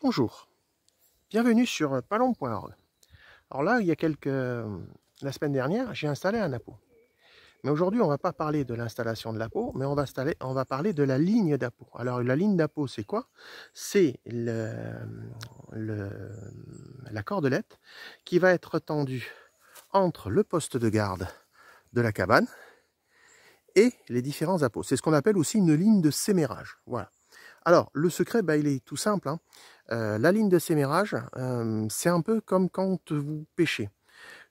Bonjour, bienvenue sur palombe.org. Alors là, la semaine dernière, j'ai installé un appôt. Mais aujourd'hui, on ne va pas parler de l'installation de l'appôt, mais on va parler de la ligne d'appôt. Alors la ligne d'appôt, c'est quoi? C'est la cordelette qui va être tendue entre le poste de garde de la cabane et les différents appots. C'est ce qu'on appelle aussi une ligne de sémérage. Voilà. Alors, le secret, il est tout simple. La ligne de sémérage, c'est un peu comme quand vous pêchez.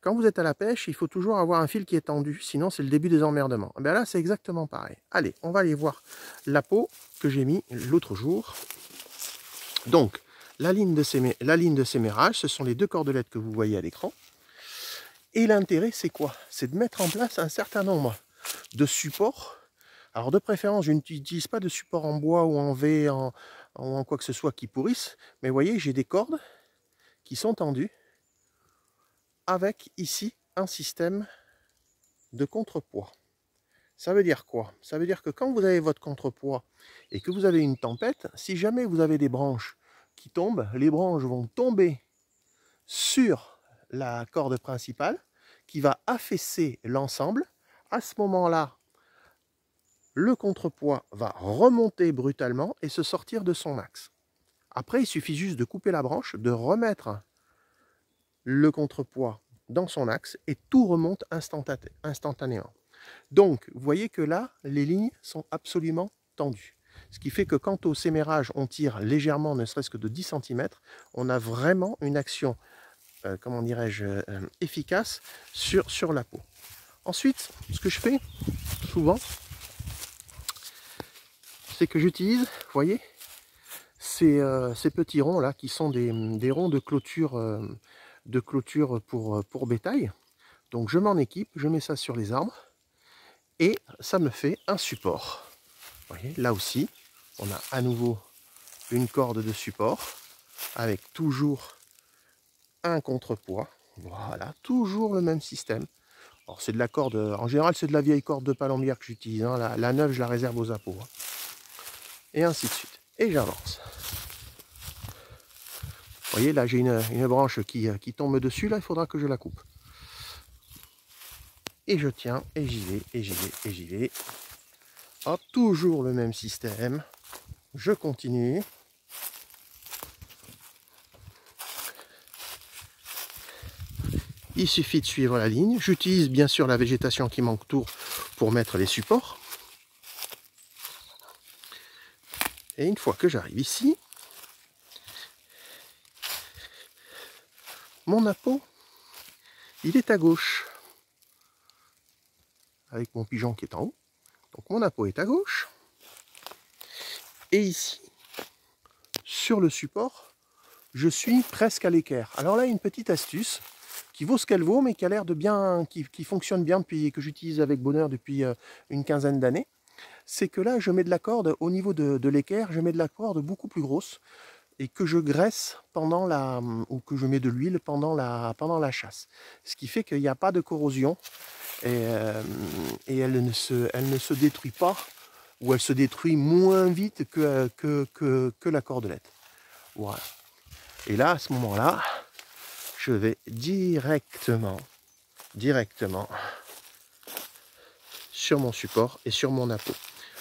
Quand vous êtes à la pêche, il faut toujours avoir un fil qui est tendu, sinon c'est le début des emmerdements. Là, c'est exactement pareil. Allez, on va aller voir l'appôt que j'ai mis l'autre jour. Donc, la ligne de sémérage, ce sont les deux cordelettes que vous voyez à l'écran. Et l'intérêt, c'est quoi? C'est de mettre en place un certain nombre de supports. Alors de préférence, je n'utilise pas de support en bois ou en V, en quoi que ce soit qui pourrisse. Mais vous voyez, j'ai des cordes qui sont tendues avec ici un système de contrepoids. Ça veut dire quoi? Ça veut dire que quand vous avez votre contrepoids et que vous avez une tempête, si jamais vous avez des branches qui tombent, les branches vont tomber sur la corde principale qui va affaisser l'ensemble. À ce moment-là, le contrepoids va remonter brutalement et se sortir de son axe. Après, il suffit juste de couper la branche, de remettre le contrepoids dans son axe et tout remonte instantanément. Donc, vous voyez que là, les lignes sont absolument tendues. Ce qui fait que quand au sémérage, on tire légèrement, ne serait-ce que de 10 cm, on a vraiment une action, comment dirais-je, efficace sur la peau. Ensuite, ce que je fais souvent, c'est que j'utilise, vous voyez, ces petits ronds là qui sont des ronds de clôture pour bétail. Donc je m'en équipe, je mets ça sur les arbres et ça me fait un support. Vous voyez, là aussi, on a à nouveau une corde de support avec toujours un contrepoids. Voilà, toujours le même système. Alors c'est de la corde, en général c'est de la vieille corde de palombière que j'utilise. Hein. La neuve, je la réserve aux appots. Hein. Et ainsi de suite. Et j'avance. Vous voyez, là j'ai une branche qui tombe dessus, là il faudra que je la coupe. Et je tiens, et j'y vais, et j'y vais, et j'y vais. Hop, toujours le même système. Je continue. Il suffit de suivre la ligne. J'utilise bien sûr la végétation qui m'entoure pour mettre les supports. Et une fois que j'arrive ici, mon appôt, il est à gauche. Avec mon pigeon qui est en haut. Donc mon appôt est à gauche. Et ici, sur le support, je suis presque à l'équerre. Alors là, une petite astuce qui vaut ce qu'elle vaut, mais qui a l'air de bien, qui fonctionne bien depuis que j'utilise avec bonheur depuis une quinzaine d'années. C'est que là, je mets de la corde au niveau de l'équerre, je mets de la corde beaucoup plus grosse et que je graisse ou que je mets de l'huile pendant la chasse. Ce qui fait qu'il n'y a pas de corrosion et elle ne se détruit pas ou elle se détruit moins vite que la cordelette. Voilà. Et là, à ce moment-là, je vais directement sur mon support et sur mon appôt.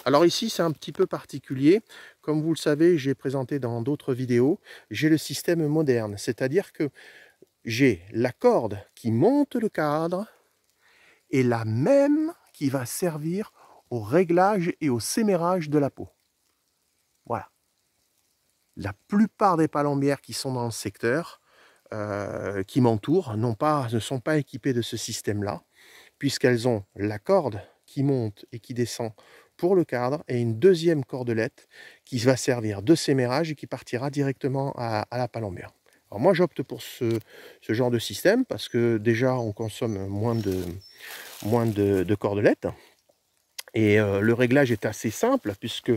Alors ici, c'est un petit peu particulier. Comme vous le savez, j'ai présenté dans d'autres vidéos, j'ai le système moderne. C'est-à-dire que j'ai la corde qui monte le cadre et la même qui va servir au réglage et au sémérage de la peau. Voilà. La plupart des palombières qui sont dans le secteur, qui m'entourent, ne sont pas équipées de ce système-là, puisqu'elles ont la corde qui monte et qui descend pour le cadre et une deuxième cordelette qui va servir de sémérage et qui partira directement à la palombière. Alors moi j'opte pour ce genre de système parce que déjà on consomme moins de cordelettes et le réglage est assez simple puisque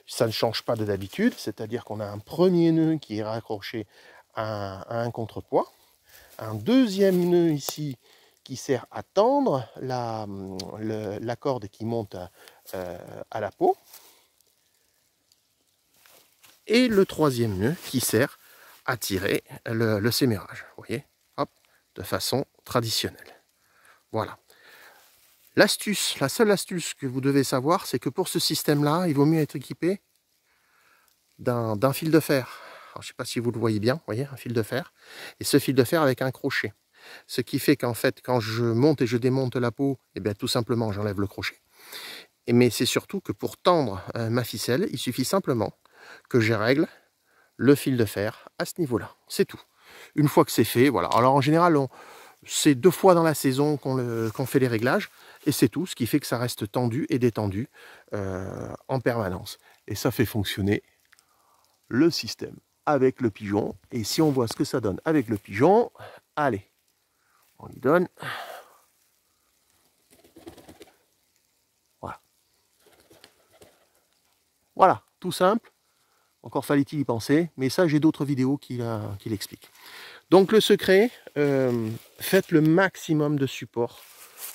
ça ne change pas de d'habitude, c'est-à-dire qu'on a un premier nœud qui est raccroché à un contrepoids, un deuxième nœud ici qui sert à tendre la corde qui monte à la peau. et le troisième nœud qui sert à tirer le sémérage. Vous voyez, hop, de façon traditionnelle. Voilà. L'astuce, la seule astuce que vous devez savoir, c'est que pour ce système-là, il vaut mieux être équipé d'un fil de fer. Alors, je ne sais pas si vous le voyez bien, vous voyez, un fil de fer. Et ce fil de fer avec un crochet. Ce qui fait qu'en fait, quand je monte et je démonte la peau, eh bien, tout simplement, j'enlève le crochet. Mais c'est surtout que pour tendre ma ficelle, il suffit simplement que je règle le fil de fer à ce niveau-là. C'est tout. Une fois que c'est fait, voilà. Alors en général, c'est 2 fois dans la saison qu'on fait les réglages, et c'est tout, ce qui fait que ça reste tendu et détendu en permanence. Et ça fait fonctionner le système avec le pigeon. Et si on voit ce que ça donne avec le pigeon, allez, on lui donne. Voilà. Voilà, tout simple. Encore fallait-il y penser, mais ça j'ai d'autres vidéos qui l'expliquent. Donc le secret, faites le maximum de supports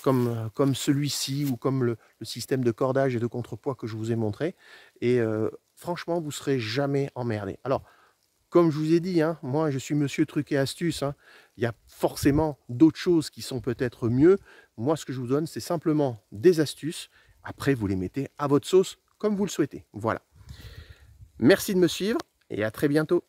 comme celui-ci ou comme le système de cordage et de contrepoids que je vous ai montré. Et franchement, vous ne serez jamais emmerdé. Alors, comme je vous ai dit, hein, moi je suis monsieur truc et astuce. Hein. Il y a forcément d'autres choses qui sont peut-être mieux. Moi, ce que je vous donne, c'est simplement des astuces. Après, vous les mettez à votre sauce comme vous le souhaitez. Voilà. Merci de me suivre et à très bientôt.